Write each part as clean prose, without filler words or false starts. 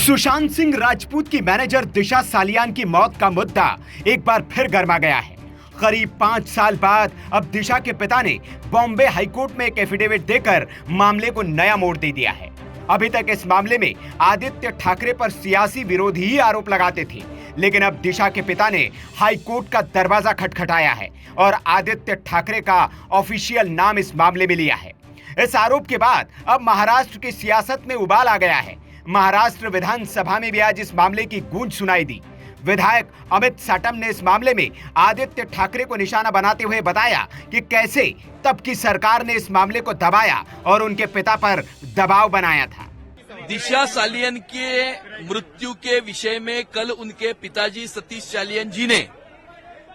सुशांत सिंह राजपूत की मैनेजर दिशा सालियान की मौत का मुद्दा एक बार फिर गर्मा गया है। करीब 5 साल बाद अब दिशा के पिता ने बॉम्बे हाईकोर्ट में एक एफिडेविट देकर मामले को नया मोड़ दे दिया है। अभी तक इस मामले में आदित्य ठाकरे पर सियासी विरोधी ही आरोप लगाते थे, लेकिन अब दिशा के पिता ने हाईकोर्ट का दरवाजा खटखटाया है और आदित्य ठाकरे का ऑफिशियल नाम इस मामले में लिया है। इस आरोप के बाद अब महाराष्ट्र की सियासत में उबाल आ गया है। महाराष्ट्र विधानसभा में भी आज इस मामले की गूंज सुनाई दी। विधायक अमित साटम ने इस मामले में आदित्य ठाकरे को निशाना बनाते हुए बताया कि कैसे तब की सरकार ने इस मामले को दबाया और उनके पिता पर दबाव बनाया था। दिशा सालियन के मृत्यु के विषय में कल उनके पिताजी सतीश सालियन जी ने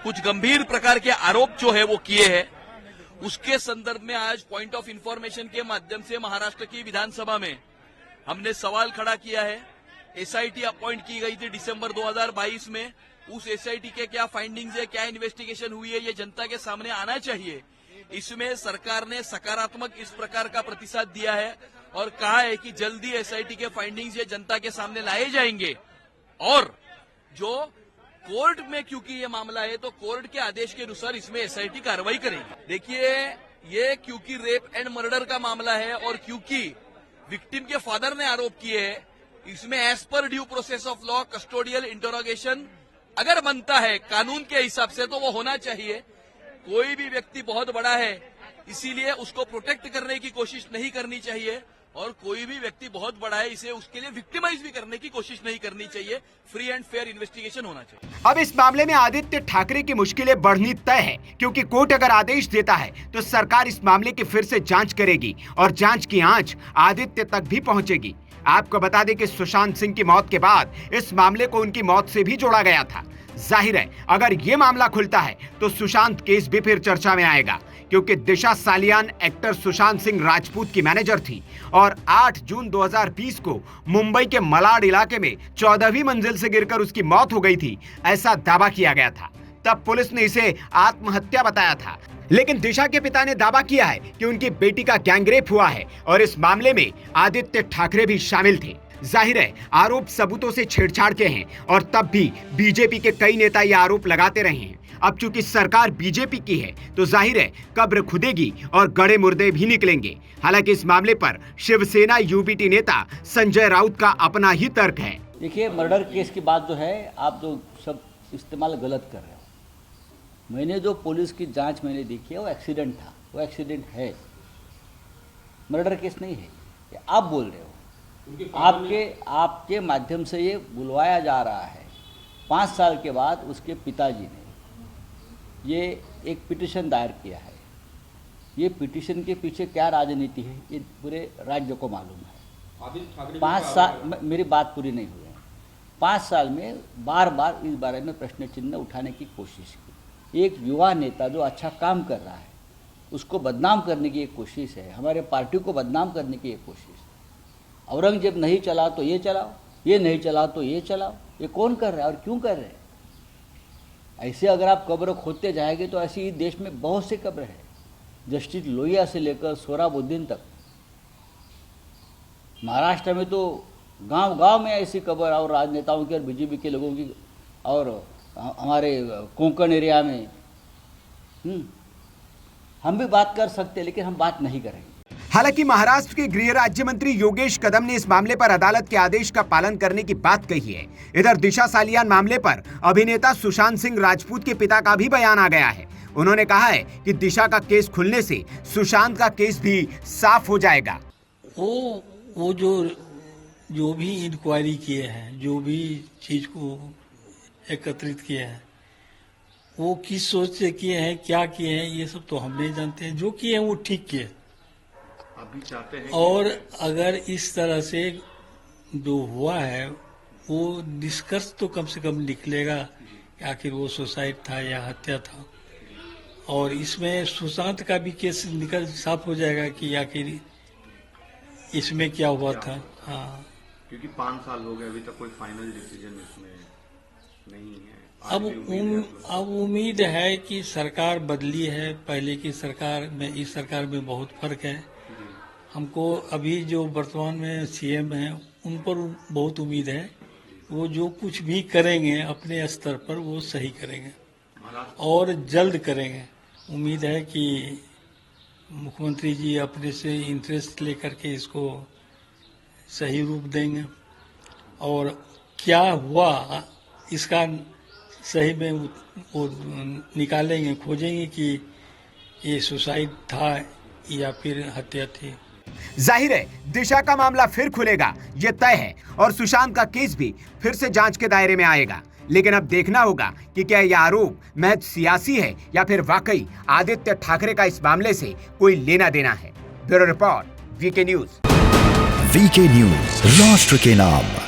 कुछ गंभीर प्रकार के आरोप जो है वो किए हैं। उसके संदर्भ में आज पॉइंट ऑफ इंफॉर्मेशन के माध्यम से महाराष्ट्र की विधानसभा में हमने सवाल खड़ा किया है। एसआईटी अपॉइंट की गई थी दिसंबर 2022 में। उस एसआईटी के क्या फाइंडिंग्स है, क्या इन्वेस्टिगेशन हुई है, ये जनता के सामने आना चाहिए। इसमें सरकार ने सकारात्मक इस प्रकार का प्रतिसाद दिया है और कहा है कि जल्दी एसआईटी के फाइंडिंग्स ये जनता के सामने लाए जाएंगे और जो कोर्ट में क्योंकि ये मामला है तो कोर्ट के आदेश के अनुसार इसमें एसआईटी कार्रवाई करेगी। देखिए, ये क्योंकि रेप एंड मर्डर का मामला है और क्योंकि विक्टिम के फादर ने आरोप किए हैं, इसमें as per due process of law custodial interrogation अगर बनता है कानून के हिसाब से तो वो होना चाहिए। कोई भी व्यक्ति बहुत बड़ा है, इसीलिए उसको प्रोटेक्ट करने की कोशिश नहीं करनी चाहिए और कोई भी व्यक्ति बहुत बड़ा है, इसे उसके लिए विक्टिमाइज भी करने की कोशिश नहीं करनी चाहिए। फ्री एंड फेयर इन्वेस्टिगेशन होना चाहिए। अब इस मामले में आदित्य ठाकरे की मुश्किलें बढ़नी तय है, क्योंकि कोर्ट अगर आदेश देता है तो सरकार इस मामले की फिर से जांच करेगी और जांच की आंच आदित्य तक भी पहुंचेगी। आपको बता दें कि सुशांत सिंह की मौत के बाद इस मामले को उनकी मौत से भी जोड़ा गया था। जाहिर है, अगर ये मामला खुलता है तो सुशांत केस भी फिर चर्चा में आएगा, क्योंकि दिशा सालियान एक्टर सुशांत सिंह राजपूत की मैनेजर थी और 8 जून 2020 को मुंबई के मलाड इलाके में 14वीं मंजिल से गिरकर उसकी मौत हो गई थी, ऐसा दावा किया गया था। तब पुलिस ने इसे आत्महत्या बताया था, लेकिन दिशा के पिता ने दावा किया है कि उनकी बेटी का गैंगरेप हुआ है और इस मामले में आदित्य ठाकरे भी शामिल थे। जाहिर है, आरोप सबूतों से छेड़छाड़ के हैं और तब भी बीजेपी के कई नेता ये आरोप लगाते रहे हैं। अब चूंकि सरकार बीजेपी की है तो जाहिर है कब्र खुदेगी और गड़े मुर्दे भी निकलेंगे। हालांकि इस मामले पर शिवसेना यूबीटी नेता संजय राउत का अपना ही तर्क है। देखिए, मर्डर केस की बात जो है आप जो सब इस्तेमाल गलत कर रहे हो। मैंने जो पुलिस की जांच मैंने देखी है वो एक्सीडेंट था, वो एक्सीडेंट है, मर्डर केस नहीं है। ये आप बोल रहे हो, आपके माध्यम से ये बुलवाया जा रहा है। 5 साल के बाद उसके पिताजी ने ये एक पिटीशन दायर किया है। ये पिटीशन के पीछे क्या राजनीति है ये पूरे राज्य को मालूम है। 5 साल, मेरी बात पूरी नहीं हुई है। 5 साल में बार बार इस बारे में प्रश्न चिन्ह उठाने की कोशिश की। एक युवा नेता जो अच्छा काम कर रहा है उसको बदनाम करने की एक कोशिश है, हमारे पार्टी को बदनाम करने की एक कोशिश है। औरंगजेब नहीं चला तो ये चलाओ, ये नहीं चला तो ये चलाओ। ये कौन कर रहा है और क्यों कर रहे हैं? ऐसे अगर आप कब्र खोदते जाएंगे तो ऐसी देश में बहुत से कब्र है। जस्टिस लोहिया से लेकर सोहराबुद्दीन तक। महाराष्ट्र में तो गांव-गांव में ऐसी कब्र और राजनेताओं की और बीजेपी के लोगों की, और हमारे कोंकण एरिया में हम भी बात कर सकते हैं, लेकिन हम बात नहीं करेंगे। हालांकि महाराष्ट्र के गृह राज्य मंत्री योगेश कदम ने इस मामले पर अदालत के आदेश का पालन करने की बात कही है। इधर दिशा सालियान मामले पर अभिनेता सुशांत सिंह राजपूत के पिता का भी बयान आ गया है। उन्होंने कहा है कि दिशा का केस खुलने से सुशांत का केस भी साफ हो जाएगा। वो जो भी इंक्वायरी किए हैं, जो भी चीज को एकत्रित किए हैं, वो किस सोच से किए हैं, क्या किए हैं, ये सब तो हम नहीं जानते हैं। जो किए हैं वो ठीक किए। अभी चाहते हैं और अगर इस तरह से जो हुआ है वो निष्कर्ष तो कम से कम निकलेगा कि आखिर वो सुसाइड था या हत्या था। और इसमें सुशांत का भी केस निकल साफ हो जाएगा कि आखिर इसमें क्या हुआ था। हाँ, क्योंकि 5 साल हो गए, अभी तक कोई फाइनल डिसीजन इसमें नहीं है। अब उम्मीद है कि सरकार बदली है। पहले की सरकार में इस सरकार में बहुत फर्क है। हमको अभी जो वर्तमान में सीएम हैं उन पर बहुत उम्मीद है। वो जो कुछ भी करेंगे अपने स्तर पर वो सही करेंगे और जल्द करेंगे। उम्मीद है कि मुख्यमंत्री जी अपने से इंटरेस्ट लेकर के इसको सही रूप देंगे और क्या हुआ इसका सही में वो निकालेंगे, खोजेंगे कि ये सुसाइड था या फिर हत्या थी। जाहिर है दिशा का मामला फिर खुलेगा, ये तय है, और सुशांत का केस भी फिर से जांच के दायरे में आएगा। लेकिन अब देखना होगा कि क्या यह आरोप महज सियासी है या फिर वाकई आदित्य ठाकरे का इस मामले से कोई लेना देना है। Bureau report, VK news. VK news, राष्ट्र के नाम।